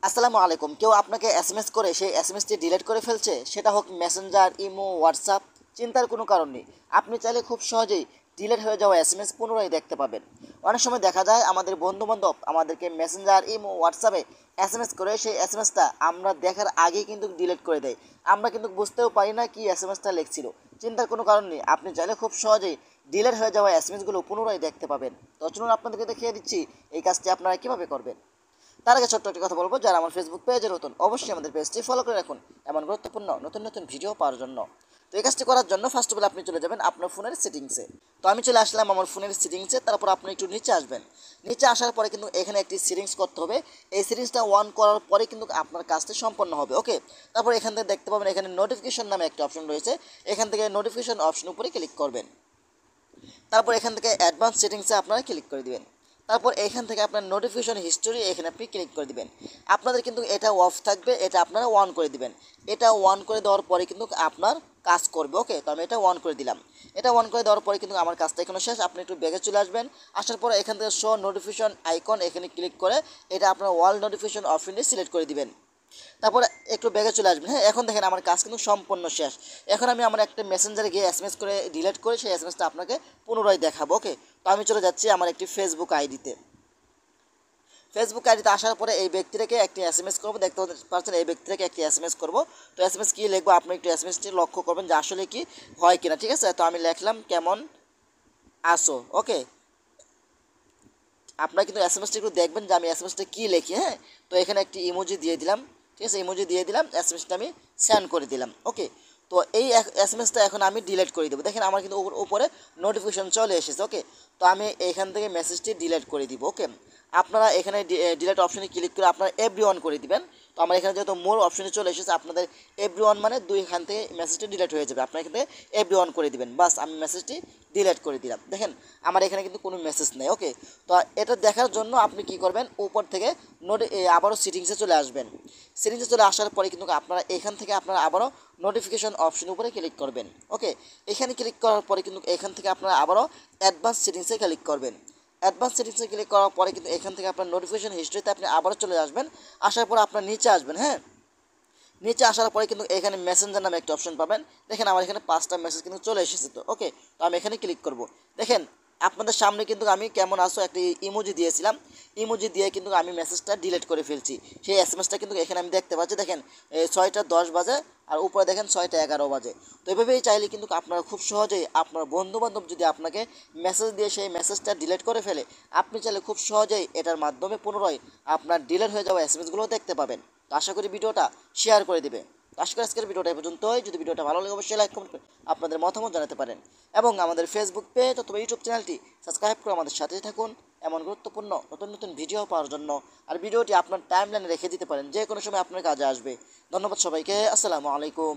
আসসালামু আলাইকুম। কেউ আপনাকে এসএমএস করে সেই এসএমএসটি ডিলিট করে ফেলছে, সেটা হোক মেসেঞ্জার, ইমো, হোয়াটসঅ্যাপ। চিন্তার কোনো কারণ নেই। আপনি চাইলে খুব সহজেই ডিলিট হয়ে যাওয়া এসএমএস পুনরায় দেখতে পাবেন। অনেক সময় দেখা যায় আমাদের বন্ধুবান্ধব আমাদেরকে মেসেঞ্জার, ইমো, হোয়াটসঅ্যাপে এসএমএস করে সেই এসএমএসটা আমরা দেখার আগেই কিন্তু ডিলিট করে দেয়। আমরা কিন্তু বুঝতেও পারি না কি এসএমএসটা লিখছিল। চিন্তার কোনো কারণ নেই। আপনি চাইলে খুব সহজেই ডিলিট হয়ে যাওয়া এসএমএসগুলো পুনরায় দেখতে পাবেন। তো চলুন আপনাদেরকে দেখিয়ে দিচ্ছি এই কাজটি আপনারা কীভাবে করবেন। তার আগে ছোট্ট একটি কথা বলবো, যারা আমার ফেসবুক পেজে নতুন অবশ্যই আমাদের পেজটি ফলো করে রাখুন এমন গুরুত্বপূর্ণ নতুন নতুন ভিডিও পাওয়ার জন্য। তো এই কাজটি করার জন্য ফার্স্ট অফ অল আপনি চলে যাবেন আপনার ফোনের সেটিংসে। তো আমি চলে আসলাম আমার ফোনের সেটিংসে। তারপর আপনি একটু নিচে আসবেন। নিচে আসার পরে কিন্তু এখানে একটি সেটিংস করতে হবে। এই সেটিংসটা অন করার পরে কিন্তু আপনার কাজটি সম্পন্ন হবে। ওকে, তারপর এখান থেকে দেখতে পাবেন এখানে নোটিফিকেশন নামে একটা অপশন রয়েছে। এখান থেকে নোটিফিকেশন অপশন উপরে ক্লিক করবেন। তারপর এখান থেকে অ্যাডভান্স সেটিংসে আপনারা ক্লিক করে দিবেন। তারপর এখান থেকে আপনার নোটিফিকেশন হিস্টোরি এখানে আপনি ক্লিক করে দিবেন। আপনাদের কিন্তু এটা অফ থাকবে, এটা আপনারা অন করে দিবেন। এটা অন করে দেওয়ার পরে কিন্তু আপনার কাজ করবে। ওকে, তো আমি এটা অন করে দিলাম। এটা অন করে দেওয়ার পরে কিন্তু আমার কাজটা এখানে শেষ। আপনি একটু ব্যাগে চলে আসবেন। আসার পরে এখান থেকে শো নোটিফিকেশন আইকন এখানে ক্লিক করে এটা আপনার ওয়াল নোটিফিকেশন অপশনে সিলেক্ট করে দিবেন। তারপরে একটু ব্যাগে চলে আসবেন। হ্যাঁ, এখন দেখেন আমার কাজ কিন্তু সম্পূর্ণ শেষ। এখন আমি আমার একটা মেসেঞ্জারে গিয়ে এসএমএস করে ডিলিট করে সেই এসএমএসটা আপনাকে পুনরায় দেখাবো। ওকে, তো আমি চলে যাচ্ছি আমার একটি ফেসবুক আইডিতে। ফেসবুক আইডিতে আসার পরে এই ব্যক্তিটাকে একটি এসএমএস করবো। দেখতে পাচ্ছেন এই ব্যক্তিটাকে একটি এসএমএস করবো। তো এসএমএস কী লিখবো আপনি একটু এসএমএসটি লক্ষ্য করবেন যে আসলে কি হয় কিনা। ঠিক আছে, তো আমি লিখলাম কেমন আসো। ওকে, আপনারা কিন্তু এসএমএসটি একটু দেখবেন যে আমি এসএমএসটা কী লিখি। হ্যাঁ, তো এখানে একটি ইমোজি দিয়ে দিলাম। ঠিক আছে, ইমোজি দিয়ে দিলাম, এসএমএসটা আমি সেন্ড করে দিলাম। ওকে, তো এই এসএমএসটা এখন আমি ডিলিট করে দেবো। দেখেন আমার কিন্তু উপরে নোটিফিকেশন চলে এসেছে। ওকে, তো আমি এখান থেকে মেসেজটি ডিলিট করে দিব। ওকে, আপনারা এখানে ডিলিট অপশনে ক্লিক করে আপনারা এভরি ওয়ান করে দিবেন। তো আমার এখানে যেহেতু মোর অপশনে চলে এসেছে, আপনাদের এভরি ওয়ান মানে দুইখান থেকে মেসেজটি ডিলিট হয়ে যাবে। আপনার এখান থেকে এভরি ওয়ান করে দিবেন। বাস, আমি মেসেজটি ডিলিট করে দিলাম। দেখেন আমার এখানে কিন্তু কোনো মেসেজ নেই। ওকে, তো এটা দেখার জন্য আপনি কি করবেন, উপর থেকে আবারও সেটিংসে চলে আসবেন। সেটিংসে চলে আসার পরে কিন্তু আপনারা এখান থেকে আপনারা আবারও নোটিফিকেশন অপশন উপরে ক্লিক করবেন। ওকে, এখানে ক্লিক করার পরে কিন্তু এখান থেকে আপনারা আবারও অ্যাডভান্স সেটিংসে ক্লিক করবেন। অ্যাডভান্স সেটিংসে ক্লিক করার পরে কিন্তু এখান থেকে আপনার নোটিফিকেশন হিস্ট্রিতে আপনি আবারও চলে আসবেন। আসার পর আপনার নিচে আসবেন। হ্যাঁ, নিচে আসার পরে কিন্তু এখানে মেসেঞ্জার নামে একটা অপশন পাবেন। দেখেন আমার এখানে 5টা মেসেজ কিন্তু চলে এসেছে। তো ওকে, তো আমি এখানে ক্লিক করব। দেখেন আপনাদের সামনে কিন্তু আমি কেমন আসো একটি ইমোজি দিয়েছিলাম। ইমোজি দিয়ে কিন্তু আমি মেসেজটা ডিলিট করে ফেলছি। সেই এসএমএসটা কিন্তু এখানে আমি দেখতে পাচ্ছি। দেখেন 6টা 10 বাজে আর উপরে দেখেন 6টা 11 বাজে। তো এভাবেই চাইলে কিন্তু আপনারা খুব সহজেই আপনার বন্ধুবান্ধব যদি আপনাকে মেসেজ দিয়ে সেই মেসেজটা ডিলিট করে ফেলে, আপনি চাইলে খুব সহজেই এটার মাধ্যমে পুনরায় আপনার ডিলিট হয়ে যাওয়া এসএমএসগুলো দেখতে পাবেন। তো আশা করি ভিডিওটা শেয়ার করে দেবে। আশা করি আজকের ভিডিওটা এই পর্যন্তই। যদি ভিডিওটা ভালো লাগে অবশ্যই লাইক কমেন্ট করে আপনাদের মতামত জানাতে পারেন এবং আমাদের ফেসবুক পেজ অথবা ইউটিউব চ্যানেলটি সাবস্ক্রাইব করে আমাদের সাথে থাকুন এমন গুরুত্বপূর্ণ নতুন নতুন ভিডিও পাওয়ার জন্য। আর ভিডিওটি আপনার টাইমলাইনে রেখে দিতে পারেন, যে কোনো সময় আপনার কাজে আসবে। ধন্যবাদ সবাইকে। আসসালামু আলাইকুম।